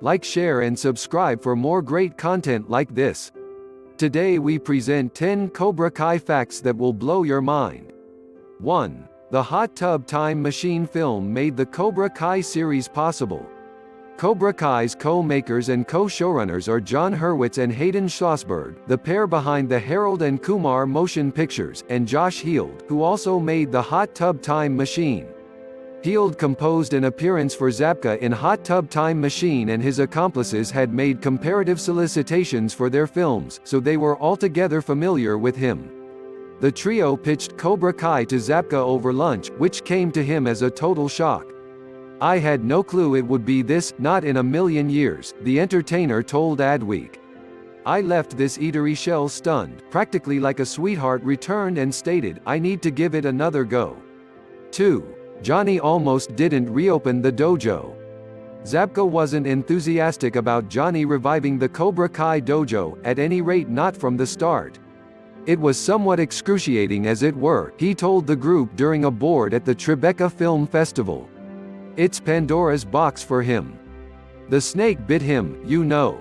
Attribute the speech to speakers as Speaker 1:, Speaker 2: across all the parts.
Speaker 1: Like, share and subscribe for more great content like this. Today we present 10 Cobra Kai facts that will blow your mind. 1. The hot tub time machine film made the Cobra Kai series possible. Cobra Kai's co-makers and co-showrunners are John Hurwitz and Hayden Schlossberg, the pair behind the Harold and Kumar motion pictures, and Josh Heald, who also made the Hot Tub Time Machine. Heald composed an appearance for Zabka in Hot Tub Time Machine, and his accomplices had made comparative solicitations for their films, so they were altogether familiar with him. The trio pitched Cobra Kai to Zabka over lunch, which came to him as a total shock. "I had no clue it would be this, not in a million years," the entertainer told Adweek. "I left this eatery shell stunned, practically like a sweetheart returned and stated, I need to give it another go." 2. Johnny almost didn't reopen the dojo. Zabka wasn't enthusiastic about Johnny reviving the Cobra Kai dojo, at any rate not from the start. "It was somewhat excruciating as it were," he told the group during a board at the Tribeca Film Festival. "It's Pandora's box for him. The snake bit him, you know."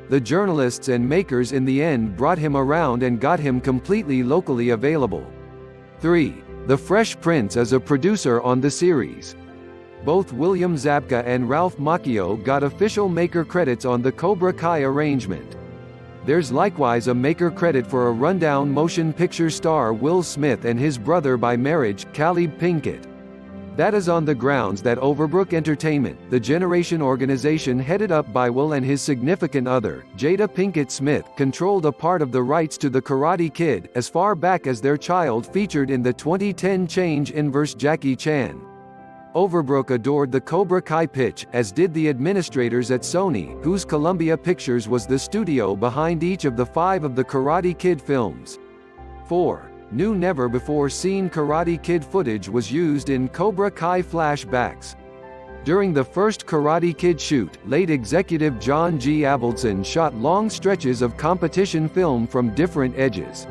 Speaker 1: The journalists and makers in the end brought him around and got him completely locally available. 3. The Fresh Prince is a producer on the series. Both William Zabka and Ralph Macchio got official maker credits on the Cobra Kai arrangement. There's likewise a maker credit for a rundown motion picture star Will Smith and his brother by marriage, Caleb Pinkett. That is on the grounds that Overbrook Entertainment, the Generation organization headed up by Will and his significant other, Jada Pinkett Smith, controlled a part of the rights to The Karate Kid, as far back as their child featured in the 2010 Change Inverse Jackie Chan. Overbrook adored the Cobra Kai pitch, as did the administrators at Sony, whose Columbia Pictures was the studio behind each of the 5 of the Karate Kid films. 4. New never-before-seen Karate Kid footage was used in Cobra Kai flashbacks. During the first Karate Kid shoot, late executive John G. Avildsen shot long stretches of competition film from different edges.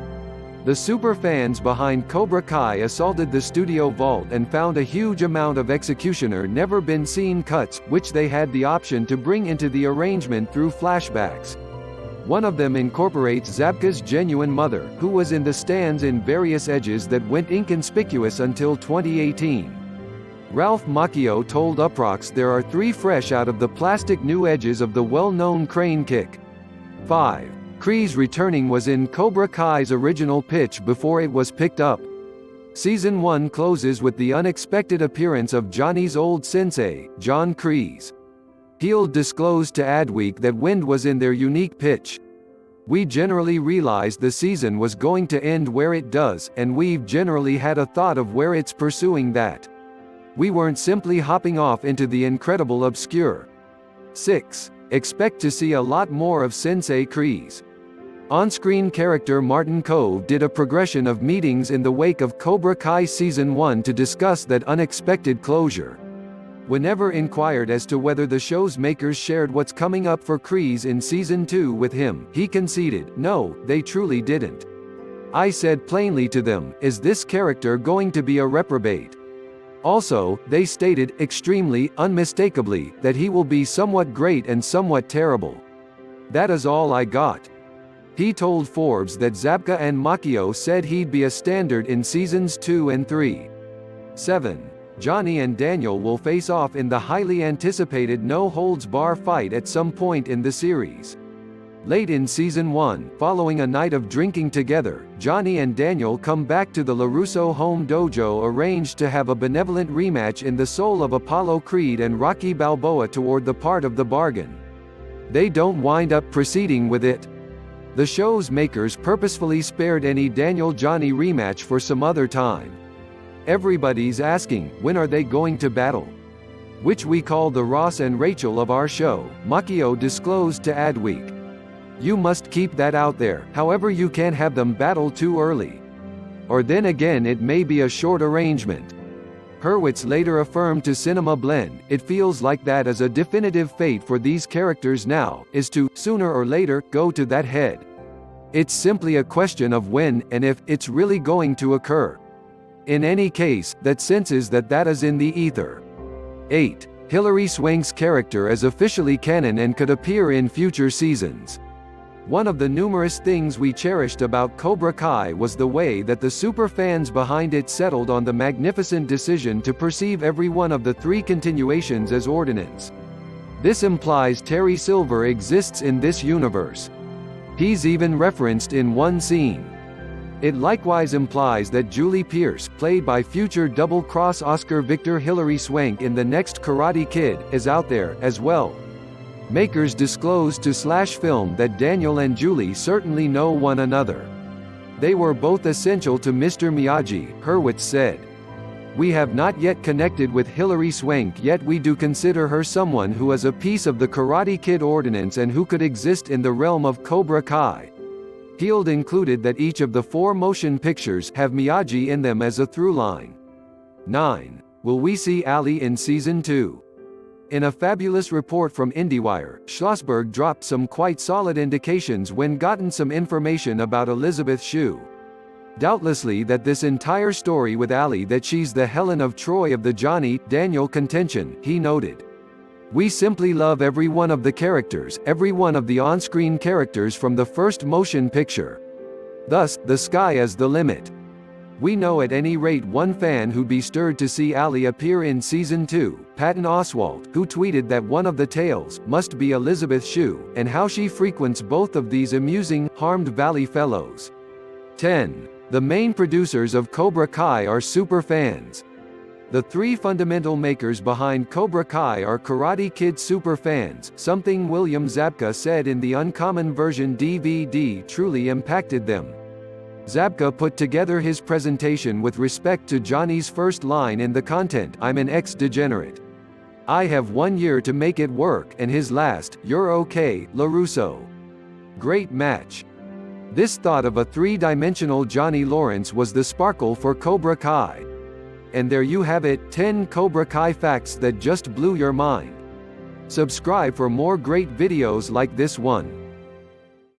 Speaker 1: The superfans behind Cobra Kai assaulted the studio vault and found a huge amount of executioner never-been-seen cuts, which they had the option to bring into the arrangement through flashbacks. One of them incorporates Zabka's genuine mother, who was in the stands in various edges that went inconspicuous until 2018. Ralph Macchio told Uproxx there are 3 fresh out of the plastic new edges of the well-known crane kick. 5. Kreese returning was in Cobra Kai's original pitch before it was picked up. Season 1 closes with the unexpected appearance of Johnny's old sensei, John Kreese. Heald disclosed to Adweek that wind was in their unique pitch. "We generally realized the season was going to end where it does, and we've generally had a thought of where it's pursuing that. We weren't simply hopping off into the incredible obscure." 6. Expect to see a lot more of Sensei Kreese. On-screen character Martin Kove did a progression of meetings in the wake of Cobra Kai Season 1 to discuss that unexpected closure. Whenever inquired as to whether the show's makers shared what's coming up for Kreese in Season 2 with him, he conceded, "No, they truly didn't. I said plainly to them, is this character going to be a reprobate? Also, they stated, extremely, unmistakably, that he will be somewhat great and somewhat terrible. That is all I got." He told Forbes that Zabka and Macchio said he'd be a standard in Seasons 2 and 3. 7. Johnny and Daniel will face off in the highly anticipated no-holds-bar fight at some point in the series. Late in Season 1, following a night of drinking together, Johnny and Daniel come back to the LaRusso home dojo arranged to have a benevolent rematch in the soul of Apollo Creed and Rocky Balboa toward the part of the bargain. They don't wind up proceeding with it. The show's makers purposefully spared any Daniel-Johnny rematch for some other time. Everybody's asking, when are they going to battle? Which we call the Ross and Rachel of our show, Macchio disclosed to Adweek. You must keep that out there, however you can't have them battle too early. Or then again it may be a short arrangement. Hurwitz later affirmed to Cinema Blend, "It feels like that is a definitive fate for these characters now, is to, sooner or later, go to that head. It's simply a question of when, and if, it's really going to occur. In any case, that senses that is in the ether." 8. Hilary Swank's character is officially canon and could appear in future seasons. One of the numerous things we cherished about Cobra Kai was the way that the super fans behind it settled on the magnificent decision to perceive every one of the 3 continuations as ordinance. This implies Terry Silver exists in this universe. He's even referenced in one scene. It likewise implies that Julie Pierce, played by future double-cross Oscar victor Hilary Swank in the next Karate Kid, is out there, as well. Makers disclosed to Slash-Film that Daniel and Julie certainly know one another. They were both essential to Mr. Miyagi, Hurwitz said. We have not yet connected with Hilary Swank, yet we do consider her someone who is a piece of the Karate Kid ordinance and who could exist in the realm of Cobra Kai. Heald included that each of the 4 motion pictures have Miyagi in them as a through line. 9. Will we see Ali in Season 2? In a fabulous report from IndieWire, Schlossberg dropped some quite solid indications when gotten some information about Elizabeth Shue. Doubtlessly that this entire story with Ali that she's the Helen of Troy of the Johnny Daniel contention, he noted. We simply love every one of the characters, every one of the on-screen characters from the first motion picture. Thus, the sky is the limit. We know at any rate one fan who'd be stirred to see Ali appear in Season 2, Patton Oswalt, who tweeted that one of the tales must be Elizabeth Shue, and how she frequents both of these amusing, Harmed Valley fellows. 10. The main producers of Cobra Kai are super fans. The 3 fundamental makers behind Cobra Kai are Karate Kid super fans, something William Zabka said in the Uncommon Version DVD truly impacted them. Zabka put together his presentation with respect to Johnny's first line in the content, I'm an ex-degenerate. I have 1 year to make it work, and his last, you're okay, LaRusso. Great match. This thought of a 3-dimensional Johnny Lawrence was the sparkle for Cobra Kai. And there you have it, 10 Cobra Kai facts that just blew your mind. Subscribe for more great videos like this one.